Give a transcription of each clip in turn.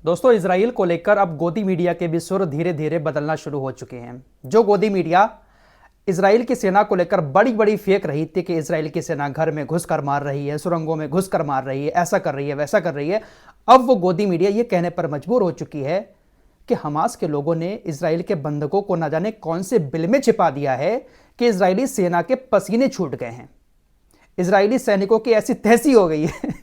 दोस्तों, इजराइल को लेकर अब गोदी मीडिया के भी सुर धीरे धीरे बदलना शुरू हो चुके हैं। जो गोदी मीडिया इजराइल की सेना को लेकर बड़ी बड़ी फेक रही थी कि इजराइल की सेना घर में घुसकर मार रही है, सुरंगों में घुसकर मार रही है, ऐसा कर रही है, वैसा कर रही है, अब वो गोदी मीडिया ये कहने पर मजबूर हो चुकी है कि हमास के लोगों ने इजराइल के बंधकों को न जाने कौन से बिल में छिपा दिया है कि इजरायली सेना के पसीने छूट गए हैं। इजरायली सैनिकों की ऐसी तहसी हो गई है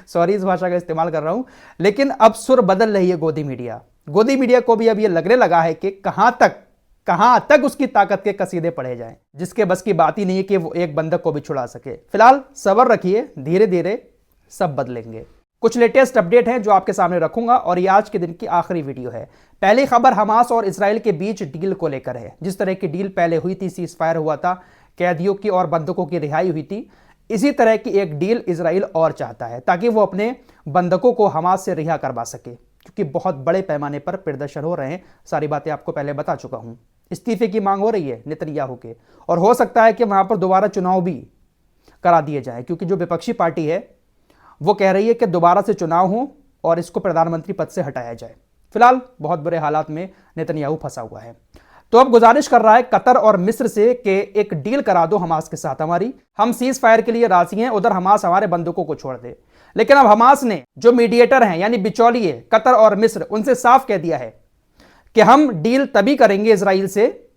सॉरी इस भाषा का इस्तेमाल कर रहा हूं, लेकिन अब सुर बदल रही है गोदी मीडिया। गोदी मीडिया को भी अब यह लगने लगा है कि कहां तक उसकी ताकत के कसीदे पढ़े जाएं, जिसके बस की बात ही नहीं है कि वो एक बंधक को भी छुड़ा सके। फिलहाल सब्र रखिए, धीरे धीरे सब बदलेंगे। कुछ लेटेस्ट अपडेट हैं जो आपके सामने रखूंगा और ये आज के दिन की आखिरी वीडियो है। पहली खबर हमास और इजराइल के बीच डील को लेकर है। जिस तरह की डील पहले हुई थी, सीज फायर हुआ था, कैदियों की और बंधकों की रिहाई हुई थी, इसी तरह की एक डील इजराइल और चाहता है ताकि वो अपने बंधकों को हमास से रिहा करवा सके, क्योंकि बहुत बड़े पैमाने पर प्रदर्शन हो रहे हैं। सारी बातें आपको पहले बता चुका हूं। इस्तीफे की मांग हो रही है नेतन्याहू के, और हो सकता है कि वहां पर दोबारा चुनाव भी करा दिए जाए, क्योंकि जो विपक्षी पार्टी है वो कह रही है कि दोबारा से चुनाव हो और इसको प्रधानमंत्री पद से हटाया जाए। फिलहाल बहुत बुरे हालात में नेतन्याहू फंसा हुआ है। तो अब गुजारिश कर रहा है कतर और मिस्र से कि एक डील करा दो हमास के साथ, हम सीज फायर के लिए राजी हैं, उधर हमास हमारे बंदूकों को छोड़ दे। लेकिन अब हमास ने जो मीडिएटर हैं यानी बिचौलिए कतर और मिस्र, उनसे साफ कह दिया है कि हम डील तभी करेंगे इजराइल से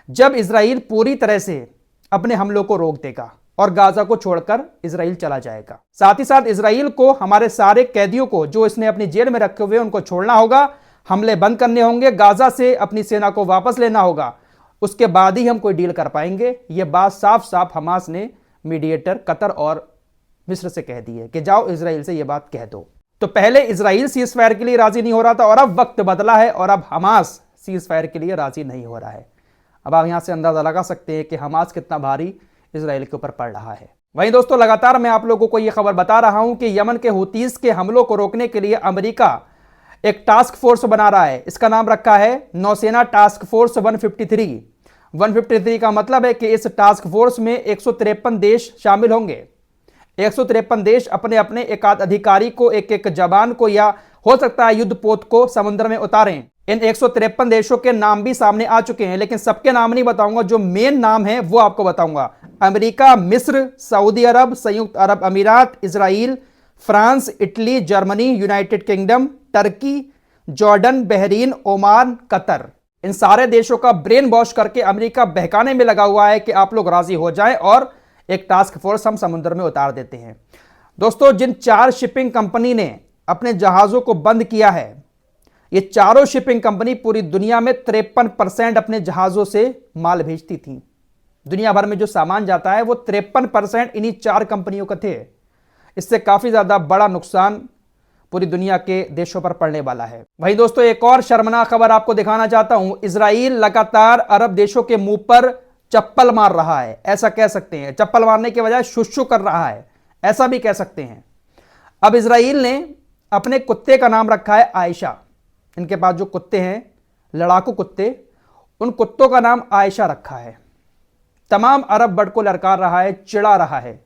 जब इजराइल पूरी तरह से अपने हमलों को रोक देगा और गाजा को छोड़कर इजराइल चला जाएगा। साथ ही साथ इजराइल को हमारे सारे कैदियों को जो इसने अपनी जेल में रखे हुए उनको छोड़ना होगा, हमले बंद करने होंगे, गाजा से अपनी सेना को वापस लेना होगा, उसके बाद ही हम कोई डील कर पाएंगे। यह बात साफ साफ हमास ने मीडिएटर कतर और मिस्र से कह दी है कि जाओ इजराइल से यह बात कह दो। तो पहले इजराइल सीज फायर के लिए राजी नहीं हो रहा था और अब वक्त बदला है और अब हमास सीज फायर के लिए राजी नहीं हो रहा है। अब आप यहां से अंदाजा लगा सकते हैं कि हमास कितना भारी इजराइल के ऊपर पड़ रहा है। वहीं दोस्तों, लगातार मैं आप लोगों को यह खबर बता रहा हूं कि यमन के हुतीस के हमलों को रोकने के लिए अमेरिका एक टास्क फोर्स बना रहा है। इसका नाम रखा है नौसेना टास्क फोर्स 153। 153 का मतलब है कि इस टास्क फोर्स में 153 देश शामिल होंगे। 153 देश अपने अपने एक आध अधिकारी को, एक एक जवान को, या हो सकता है युद्धपोत को समुद्र में उतारें। इन 153 देशों के नाम भी सामने आ चुके हैं, लेकिन सबके नाम नहीं बताऊंगा, जो मेन नाम है वो आपको बताऊंगा। अमेरिका, मिस्र, सऊदी अरब, संयुक्त अरब अमीरात, Israel, France, Italy, Germany, United Kingdom, Turkey, Jordan, Bahrain, Oman, Qatar. इन सारे देशों का ब्रेन वॉश करके अमेरिका बहकाने में लगा हुआ है कि आप लोग राजी हो जाएं और एक टास्क फोर्स हम समुद्र में उतार देते हैं। दोस्तों, जिन 4 शिपिंग कंपनी ने अपने जहाजों को बंद किया है, ये चारों शिपिंग कंपनी पूरी दुनिया में 53% अपने जहाजों से माल भेजती थी। दुनिया भर में जो सामान जाता है वो 53% इन्हीं 4 कंपनियों का थे। इससे काफी ज्यादा बड़ा नुकसान पूरी दुनिया के देशों पर पड़ने वाला है। वहीं दोस्तों, एक और शर्मनाक खबर आपको दिखाना चाहता हूं। इजराइल लगातार अरब देशों के मुंह पर चप्पल मार रहा है, ऐसा कह सकते हैं। चप्पल मारने के बजाय शुशु कर रहा है, ऐसा भी कह सकते हैं। अब इजराइल ने अपने कुत्ते का नाम रखा है आयशा। इनके पास जो कुत्ते हैं, लड़ाकू कुत्ते, उन कुत्तों का नाम आयशा रखा है। तमाम अरब बर्ड को ललकार रहा है, चिढ़ा रहा है,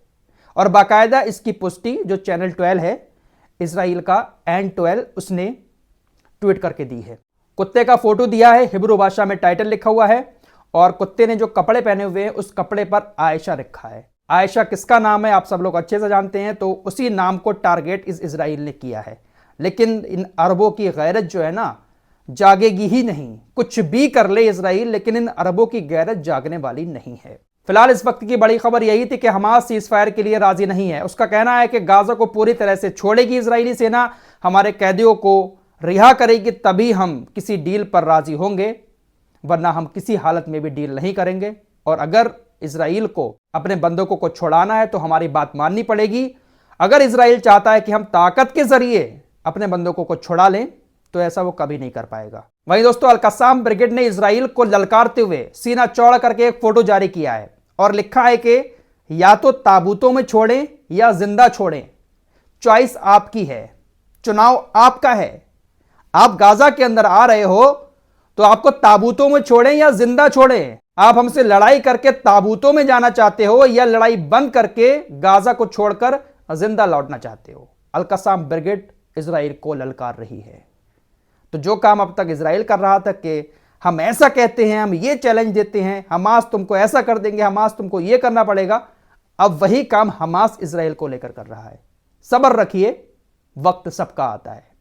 और बाकायदा इसकी पुष्टि जो चैनल 12 है इजराइल का, N12, उसने ट्वीट करके दी है। कुत्ते का फोटो दिया है, हिब्रू भाषा में टाइटल लिखा हुआ है, और कुत्ते ने जो कपड़े पहने हुए हैं उस कपड़े पर आयशा लिखा है। आयशा किसका नाम है आप सब लोग अच्छे से जानते हैं, तो उसी नाम को टारगेट इस इजराइल ने किया है। लेकिन इन अरबों की गैरत जो है ना, जागेगी ही नहीं। कुछ भी कर ले इजराइल, लेकिन इन अरबों की गैरत जागने वाली नहीं है। फिलहाल इस वक्त की बड़ी खबर यही थी कि हमास सीज फायर के लिए राजी नहीं है। उसका कहना है कि गाजा को पूरी तरह से छोड़ेगी इजरायली सेना, हमारे कैदियों को रिहा करेगी, तभी हम किसी डील पर राजी होंगे, वरना हम किसी हालत में भी डील नहीं करेंगे। और अगर इजराइल को अपने बंदूकों को छुड़ाना है तो हमारी बात माननी पड़ेगी। अगर इजराइल चाहता है कि हम ताकत के जरिए अपने बंदूकों को छुड़ा लें, तो ऐसा वो कभी नहीं कर पाएगा। वहीं दोस्तों, अल-कस्साम ब्रिगेड ने इजराइल को ललकारते हुए सीना चौड़ा करके एक फोटो जारी किया है और लिखा है कि या तो ताबूतों में छोड़ें या जिंदा छोड़ें, चॉइस आपकी है, चुनाव आपका है। आप गाजा के अंदर आ रहे हो तो आपको ताबूतों में छोड़ें या जिंदा छोड़ें। आप हमसे लड़ाई करके ताबूतों में जाना चाहते हो या लड़ाई बंद करके गाजा को छोड़कर जिंदा लौटना चाहते हो। अल-कस्साम ब्रिगेड इजराइल को ललकार रही है। तो जो काम अब तक इजराइल कर रहा था कि हम ऐसा कहते हैं, हम ये चैलेंज देते हैं, हमास तुमको ऐसा कर देंगे, हमास तुमको ये करना पड़ेगा, अब वही काम हमास इजराइल को लेकर कर रहा है। सब्र रखिए, वक्त सबका आता है।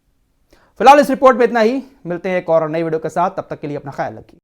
फिलहाल इस रिपोर्ट में इतना ही, मिलते हैं एक और नई वीडियो के साथ, तब तक के लिए अपना ख्याल रखिए।